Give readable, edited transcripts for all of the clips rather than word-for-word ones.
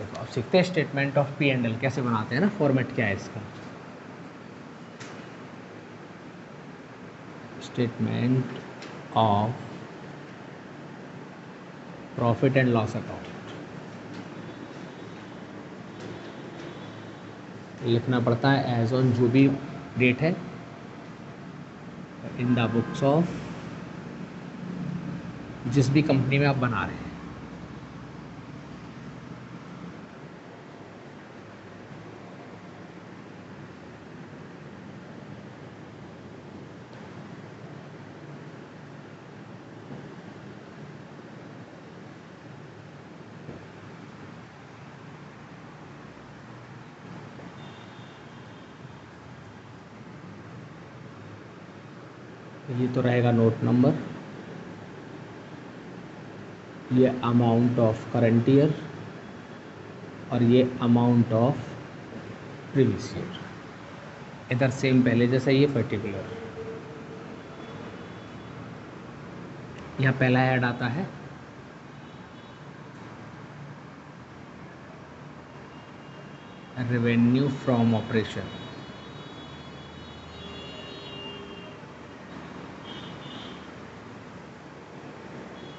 देखो अब सीखते हैं statement of P and L कैसे बनाते हैं ना, फॉर्मेट क्या है इसका। Statement of profit and loss account लिखना पड़ता है एज ऑन जो भी डेट है इन द बुक्स ऑफ जिस भी कंपनी में आप बना रहे हैं। ये तो रहेगा नोट नंबर, ये अमाउंट ऑफ करंट ईयर और ये अमाउंट ऑफ प्रीवियस ईयर। इधर सेम पहले जैसा ये पर्टिकुलर, यहाँ पहला ऐड आता है रेवेन्यू फ्रॉम ऑपरेशन।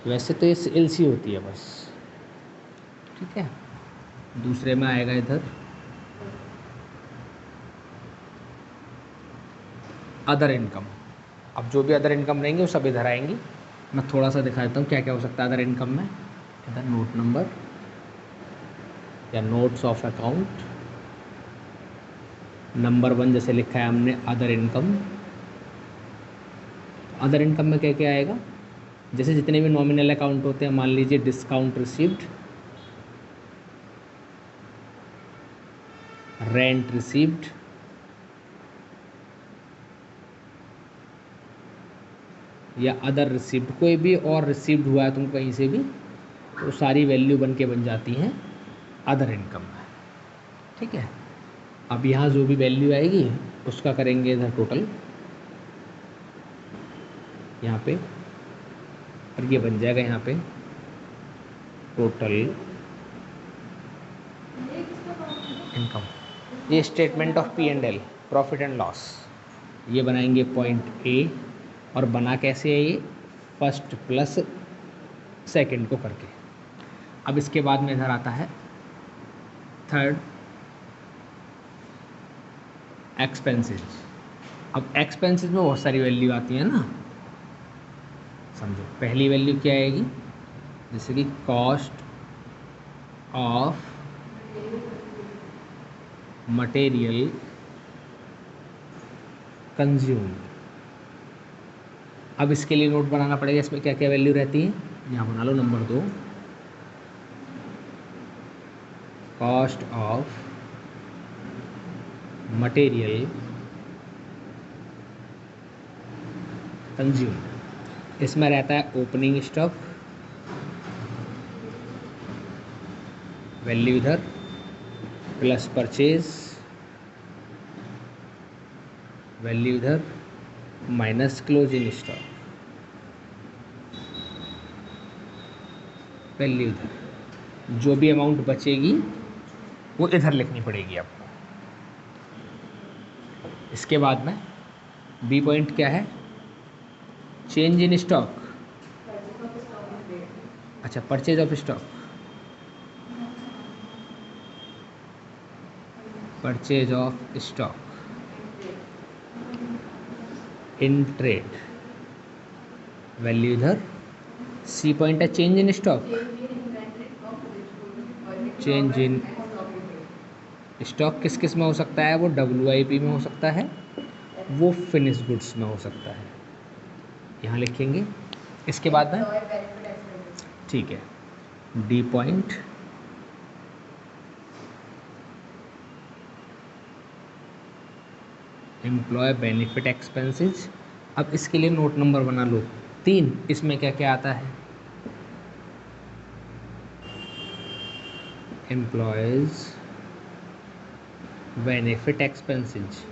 वैसे तो ये एलसी होती है बस, ठीक है। दूसरे में आएगा इधर अदर इनकम। अब जो भी अदर इनकम रहेंगे वो सब इधर आएंगी। मैं थोड़ा सा दिखा देता हूँ क्या क्या हो सकता है अदर इनकम में। इधर नोट नंबर या नोट्स ऑफ अकाउंट, नंबर 1 जैसे लिखा है हमने अदर इनकम। अदर इनकम में क्या क्या आएगा, जैसे जितने भी नॉमिनल अकाउंट होते हैं, मान लीजिए डिस्काउंट रिसीव्ड, रेंट रिसीव्ड, या अदर रिसीव्ड, कोई भी और रिसीव्ड हुआ है तुम कहीं से भी, तो सारी वैल्यू बन के बन जाती हैं अदर इनकम में, ठीक है। अब यहाँ जो भी वैल्यू आएगी उसका करेंगे इधर टोटल यहाँ पे, और ये बन जाएगा यहाँ पे टोटल इनकम। ये statement of P and L, profit and loss, ये बनाएंगे पॉइंट ए। और बना कैसे है ये, फर्स्ट प्लस सेकंड को करके। अब इसके बाद में इधर आता है थर्ड एक्सपेंसेस। अब एक्सपेंसेस में बहुत सारी वैल्यू आती है ना, समझो। पहली वैल्यू क्या आएगी, जैसे कि कॉस्ट ऑफ मटेरियल कंज्यूम्ड। अब इसके लिए नोट बनाना पड़ेगा, इसमें क्या क्या वैल्यू रहती है, यहाँ बना लो number 2, cost of material consumed. इसमें रहता है ओपनिंग स्टॉक वैल्यू इधर, प्लस परचेज वैल्यू इधर, माइनस क्लोजिंग स्टॉक वैल्यू इधर। जो भी अमाउंट बचेगी वो इधर लिखनी पड़ेगी आपको। इसके बाद में बी पॉइंट क्या है, चेंज इन स्टॉक। अच्छा, purchase of stock, purchase of stock in trade value इधर। सी पॉइंट है change in stock, change in stock किस किस में हो सकता है, वो WIP में हो सकता है, वो फिनिश गुड्स में हो सकता है, यहाँ लिखेंगे। इसके बाद में ठीक है, D point employee benefit expenses. अब इसके लिए नोट नंबर बना लो 3। इसमें क्या क्या आता है, एम्प्लॉयज बेनिफिट एक्सपेंसेस।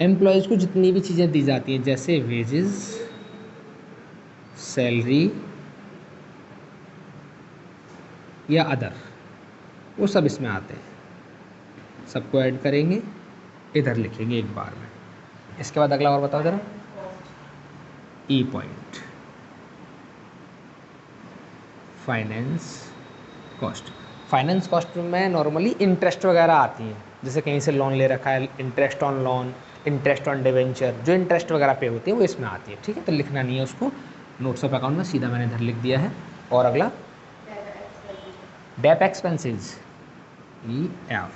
एम्प्लॉयज़ को जितनी भी चीज़ें दी जाती हैं, जैसे वेजेस, सैलरी, या अदर, वो सब इसमें आते हैं, सबको ऐड करेंगे, इधर लिखेंगे एक बार में। इसके बाद अगला और बताओ जरा, ई point, finance cost. Finance cost में नॉर्मली इंटरेस्ट वगैरह आती हैं, जैसे कहीं से लोन ले रखा है, interest on loan, interest on debenture, जो इंटरेस्ट वगैरह पे होती है वो इसमें आती है, ठीक है। तो लिखना नहीं है उसको नोट्स ऑफ अकाउंट में, सीधा मैंने इधर लिख दिया है। और अगला dep expenses, E F,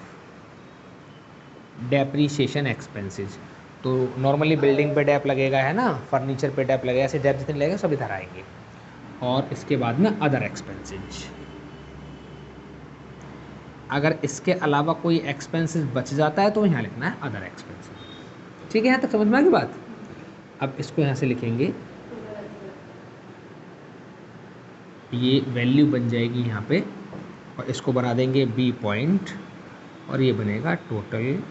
depreciation expenses. तो नॉर्मली बिल्डिंग पे डेप लगेगा, है ना, फर्नीचर पे डेप लगेगा, ऐसे डेप जितने लगेगा सब इधर आएंगे। और इसके बाद में अदर एक्सपेंसेस, अगर इसके अलावा कोई एक्सपेंसेस बच जाता है तो यहाँ लिखना है अदर एक्सपेंसेस, ठीक है। यहाँ तक समझ में आ गई बात। अब इसको यहाँ से लिखेंगे, ये वैल्यू बन जाएगी यहाँ पे, और इसको बना देंगे बी पॉइंट, और ये बनेगा टोटल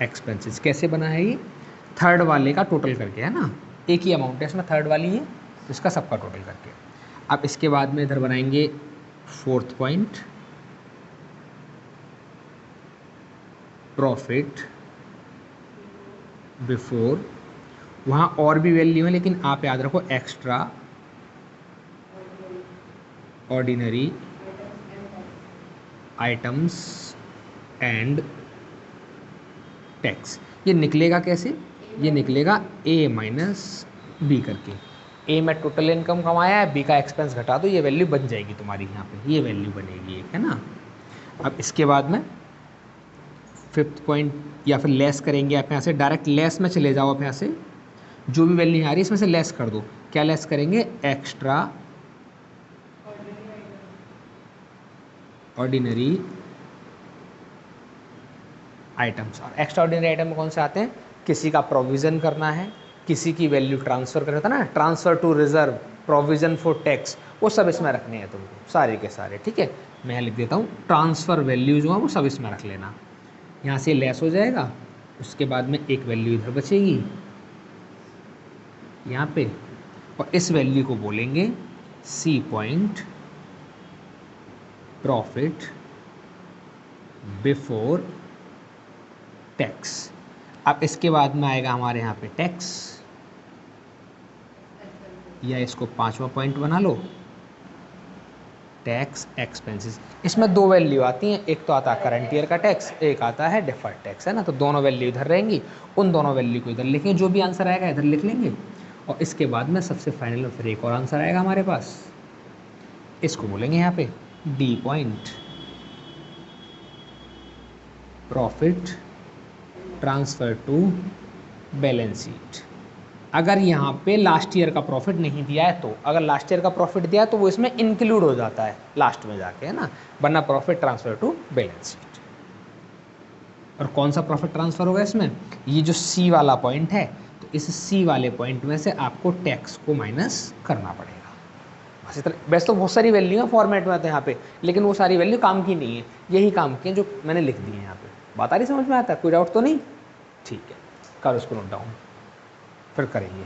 एक्सपेंसेस। कैसे बना है ये, थर्ड वाले का टोटल करके, है ना, एक ही अमाउंट है इसमें, थर्ड वाली है तो इसका सबका टोटल करके। अब इसके बाद में इधर बनाएंगे फोर्थ पॉइंट, प्रॉफिट बिफोर, वहाँ और भी वैल्यू है लेकिन आप याद रखो extra ordinary items and tax. ये निकलेगा कैसे, ये निकलेगा ए माइनस बी करके। ए में टोटल इनकम कमाया है, बी का एक्सपेंस घटा दो, ये वैल्यू बन जाएगी तुम्हारी यहाँ पे, ये वैल्यू बनेगी एक, है ना। अब इसके बाद में फिफ्थ पॉइंट, या फिर लेस करेंगे आप यहाँ से, डायरेक्ट लेस में चले जाओ आप यहाँ से, जो भी वैल्यू आ रही है इसमें से लेस कर दो। क्या लेस करेंगे, एक्स्ट्रा ऑर्डिनरी आइटम्स। और एक्स्ट्रा ऑर्डिनरी आइटम में कौन से आते हैं, किसी का प्रोविज़न करना है, किसी की वैल्यू ट्रांसफ़र करना था ना, transfer to reserve, provision for tax, वो सब इसमें रखने हैं तुमको सारे के सारे, ठीक है। मैं लिख देता हूँ ट्रांसफ़र वैल्यू जो है वो सब इसमें रख लेना। यहाँ से लेस हो जाएगा, उसके बाद में एक वैल्यू इधर बचेगी यहाँ पे, और इस वैल्यू को बोलेंगे C point, profit before tax. अब इसके बाद में आएगा हमारे यहाँ पे टैक्स, या इसको पांचवा पॉइंट बना लो, टैक्स एक्सपेंसेस। इसमें दो वैल्यू आती हैं, एक तो आता है करंट ईयर का टैक्स, एक आता है डिफर्ड टैक्स, है ना। तो दोनों वैल्यू इधर रहेंगी, उन दोनों वैल्यू को इधर लिखेंगे, जो भी आंसर आएगा इधर लिख लेंगे। और इसके बाद में सबसे फाइनल में फिर एक और आंसर आएगा हमारे पास, इसको बोलेंगे यहाँ पे D point, profit transfer to balance sheet. अगर यहाँ पे लास्ट ईयर का प्रॉफिट नहीं दिया है तो, अगर लास्ट ईयर का प्रॉफिट दिया है तो वो इसमें इंक्लूड हो जाता है लास्ट में जाके, है ना, वरना profit transfer to balance sheet. और कौन सा प्रॉफिट ट्रांसफ़र होगा इसमें, ये जो सी वाला पॉइंट है, तो इस सी वाले पॉइंट में से आपको टैक्स को माइनस करना पड़ेगा। बस इतना। वैसे तो बहुत सारी वैल्यू है फॉर्मेट में आते हैं यहाँ पे, लेकिन वो सारी वैल्यू काम की नहीं है, यही काम की है जो मैंने लिख दी है यहाँ पे। बात आ रही समझ में आता है, कोई डाउट तो नहीं, ठीक है, करो उसको नोट डाउन, फिर करेंगे।